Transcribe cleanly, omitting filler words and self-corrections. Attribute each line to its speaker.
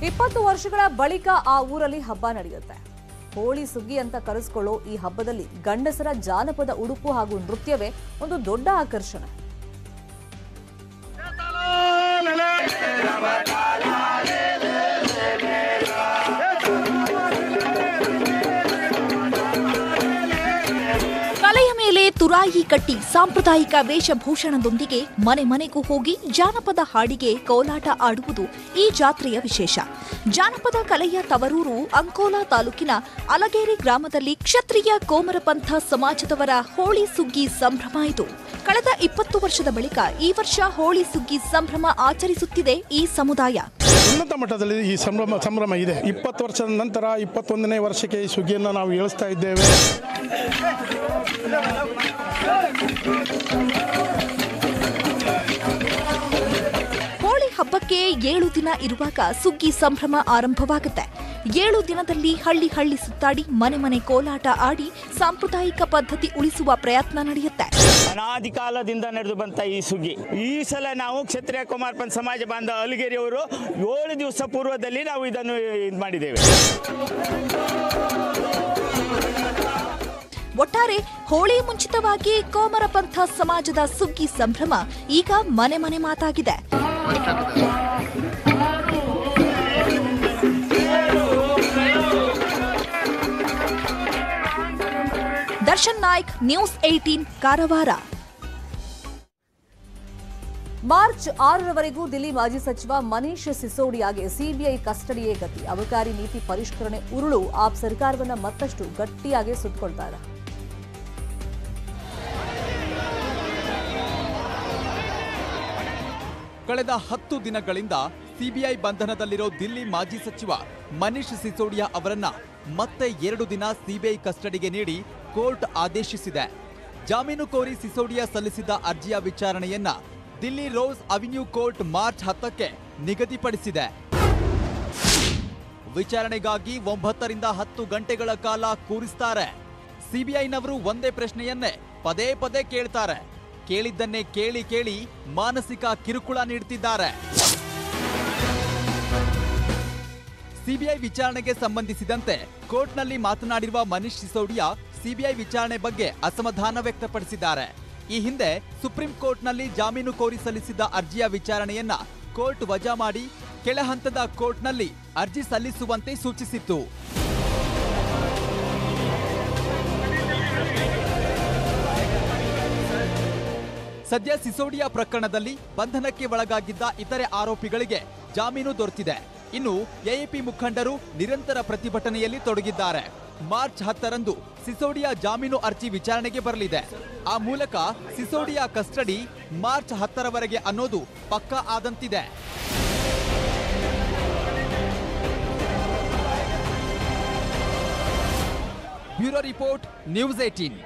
Speaker 1: 20 ವರ್ಷಗಳ ಬಳಿಕ ಆ ಊರಲ್ಲಿ ಹಬ್ಬ ನಡೆಯುತ್ತೆ. ಹೋಳಿ ಸುಗ್ಗಿ ಅಂತ ಕರೆಸಿಕೊಳ್ಳೋ ಈ ಹಬ್ಬದಲ್ಲಿ ಗಂಡಸರ ಜಾನಪದ ಉಡುಪು ಹಾಗೂ ನೃತ್ಯವೇ ಒಂದು ದೊಡ್ಡ ಆಕರ್ಷಣೆ. ತಲೆಯ ಮೇಲೆ ತುರಾಯಿ ಕಟ್ಟಿ ಸಾಂಪ್ರದಾಯಿಕ ವೇಷಭೂಷಣದೊಂದಿಗೆ ಮನೆ ಮನೆಗೂ ಹೋಗಿ ಜಾನಪದ ಹಾಡಿಗೆ ಕೋಲಾಟ ಆಡುವುದು ಈ ಜಾತ್ರೆಯ ವಿಶೇಷ. ಜಾನಪದ ಕಲೆಯ ತವರೂರು ಅಂಕೋಲಾ ತಾಲೂಕಿನ ಅಲಗೇರಿ ಗ್ರಾಮದಲ್ಲಿ ಕ್ಷತ್ರಿಯ ಕೋಮರ ಪಂಥ ಸಮಾಜದವರ ಹೋಳಿ ಸುಗ್ಗಿ ಸಂಭ್ರಮ ಇದು. ಕಳೆದ 20 ವರ್ಷದ ಬಳಿಕ ಈ ವರ್ಷ ಹೋಳಿ ಸುಗ್ಗಿ ಸಂಭ್ರಮ ಆಚರಿಸುತ್ತಿದೆ ಈ ಸಮುದಾಯ.
Speaker 2: ಉನ್ನತ ಮಟ್ಟದಲ್ಲಿ ಈ ಸಂಭ್ರಮ ಇದೆ. 20 ವರ್ಷದ ನಂತರ 21ನೇ ವರ್ಷಕ್ಕೆ ಈ ಸುಗ್ಗಿಯನ್ನು ನಾವು ಏಳಿಸ್ತಾ ಇದ್ದೇವೆ.
Speaker 1: ಹೋಳಿ ಹಬ್ಬಕ್ಕೆ 7 ದಿನ ಇರುವಾಗ ಸುಗ್ಗಿ ಸಂಭ್ರಮ ಆರಂಭವಾಗುತ್ತೆ. 7 ದಿನದಲ್ಲಿ ಹಳ್ಳಿ ಹಳ್ಳಿ ಸುತ್ತಾಡಿ ಮನೆ ಮನೆ ಕೋಲಾಟ ಆಡಿ ಸಾಂಪ್ರದಾಯಿಕ ಪದ್ಧತಿ ಉಳಿಸುವ ಪ್ರಯತ್ನ ನಡೆಯುತ್ತೆ.
Speaker 3: ಅನಾದಿ ಕಾಲದಿಂದ ನಡೆದು ಬಂತ ಈ ಸುಗ್ಗಿ ಈ ಸಲ ನಾವು ಕ್ಷತ್ರಿಯ ಕುಮಾರ ಪಂಥ ಸಮಾಜ ಬಾಂಧವ ಅಲಗೇರಿಯವರು 7 ದಿವಸ ಪೂರ್ವದಲ್ಲಿ ನಾವು ಇದನ್ನು ಮಾಡಿದ್ದೇವೆ.
Speaker 1: ಒಟ್ಟಾರೆ ಹೋಳಿ ಮುಂಚಿತವಾಗಿ ಕೋಮರ ಪಂಥ ಸಮಾಜದ ಸುಗ್ಗಿ ಸಂಭ್ರಮ ಈಗ ಮನೆ ಮನೆ ಮಾತಾಗಿದೆ. ದರ್ಶನ್ ನಾಯ್ಕ್, ನ್ಯೂಸ್ 18, ಕಾರವಾರ. ಮಾರ್ಚ್ 6ರವರೆಗೂ ದಿಲ್ಲಿ ಮಾಜಿ ಸಚಿವ ಮನೀಶ್ ಸಿಸೋಡಿಯಾಗೆ ಸಿಬಿಐ ಕಸ್ಟಡಿಯೇ ಗತಿ. ಅಬಕಾರಿ ನೀತಿ ಪರಿಷ್ಕರಣೆ ಉರುಳು ಆಪ್ ಸರ್ಕಾರವನ್ನ ಮತ್ತಷ್ಟು ಗಟ್ಟಿಯಾಗಿ ಸುತ್ತಕೊಳ್ತಾ ಇದೆ.
Speaker 4: ಕಳೆದ 10 ದಿನಗಳಿಂದ ಸಿಬಿಐ ಬಂಧನದಲ್ಲಿರೋ ದಿಲ್ಲಿ ಮಾಜಿ ಸಚಿವ ಮನೀಶ್ ಸಿಸೋಡಿಯಾ ಅವರನ್ನ ಮತ್ತೆ 2 ದಿನ ಸಿಬಿಐ ಕಸ್ಟಡಿಗೆ ನೀಡಿ ಕೋರ್ಟ್ ಆದೇಶಿಸಿದೆ. ಜಾಮೀನು ಕೋರಿ ಸಿಸೋಡಿಯಾ ಸಲ್ಲಿಸಿದ್ದ ಅರ್ಜಿಯ ವಿಚಾರಣೆಯನ್ನ Delhi rose avenue court March 10ಕ್ಕೆ ನಿಗದಿಪಡಿಸಿದೆ. ವಿಚಾರಣೆಗಾಗಿ 9 ರಿಂದ 10 ಗಂಟೆಗಳ ಕಾಲ ಕೂರಿಸ್ತಾರೆ. ಸಿಬಿಐನವರು ಒಂದೇ ಪ್ರಶ್ನೆಯನ್ನೇ ಪದೇ ಪದೇ ಕೇಳ್ತಾರೆ. ಕೇಳಿದ್ದನ್ನೇ ಕೇಳಿ ಕೇಳಿ ಮಾನಸಿಕ ಕಿರುಕುಳ ನೀಡುತ್ತಿದ್ದಾರೆ. ಸಿಬಿಐ ವಿಚಾರಣೆಗೆ ಸಂಬಂಧಿಸಿದಂತೆ ಕೋರ್ಟ್ನಲ್ಲಿ ಮಾತನಾಡಿರುವ ಮನೀಶ್ ಸಿಸೋಡಿಯಾ ಸಿಬಿಐ ವಿಚಾರಣೆ ಬಗ್ಗೆ ಅಸಮಾಧಾನ ವ್ಯಕ್ತಪಡಿಸಿದ್ದಾರೆ. ಈ ಹಿಂದೆ ಸುಪ್ರೀಂ ಕೋರ್ಟ್ನಲ್ಲಿ ಜಾಮೀನು ಕೋರಿ ಸಲ್ಲಿಸಿದ್ದ ಅರ್ಜಿಯ ವಿಚಾರಣೆಯನ್ನ ಕೋರ್ಟ್ ವಜಾ ಮಾಡಿ ಕೆಳ ಹಂತದ ಕೋರ್ಟ್ನಲ್ಲಿ ಅರ್ಜಿ ಸಲ್ಲಿಸುವಂತೆ ಸೂಚಿಸಿತ್ತು. ಸದ್ಯ ಸಿಸೋಡಿಯಾ ಪ್ರಕರಣದಲ್ಲಿ ಬಂಧನಕ್ಕೆ ಒಳಗಾಗಿದ್ದ ಇತರೆ ಆರೋಪಿಗಳಿಗೆ ಜಾಮೀನು ದೊರೆತಿದೆ. ಇನ್ನು ಎಎಪಿ ಮುಖಂಡರು ನಿರಂತರ ಪ್ರತಿಭಟನೆಯಲ್ಲಿ ತೊಡಗಿದ್ದಾರೆ. ಮಾರ್ಚ್ 10ರಂದು ಸಿಸೋಡಿಯಾ ಜಾಮೀನು ಅರ್ಜಿ ವಿಚಾರಣೆಗೆ ಬರಲಿದೆ. ಆ ಮೂಲಕ ಸಿಸೋಡಿಯಾ ಕಸ್ಟಡಿ ಮಾರ್ಚ್ 10ರವರೆಗೆ ಅನ್ನೋದು ಪಕ್ಕಾ ಆದಂತಿದೆ. Bureau report, news 18.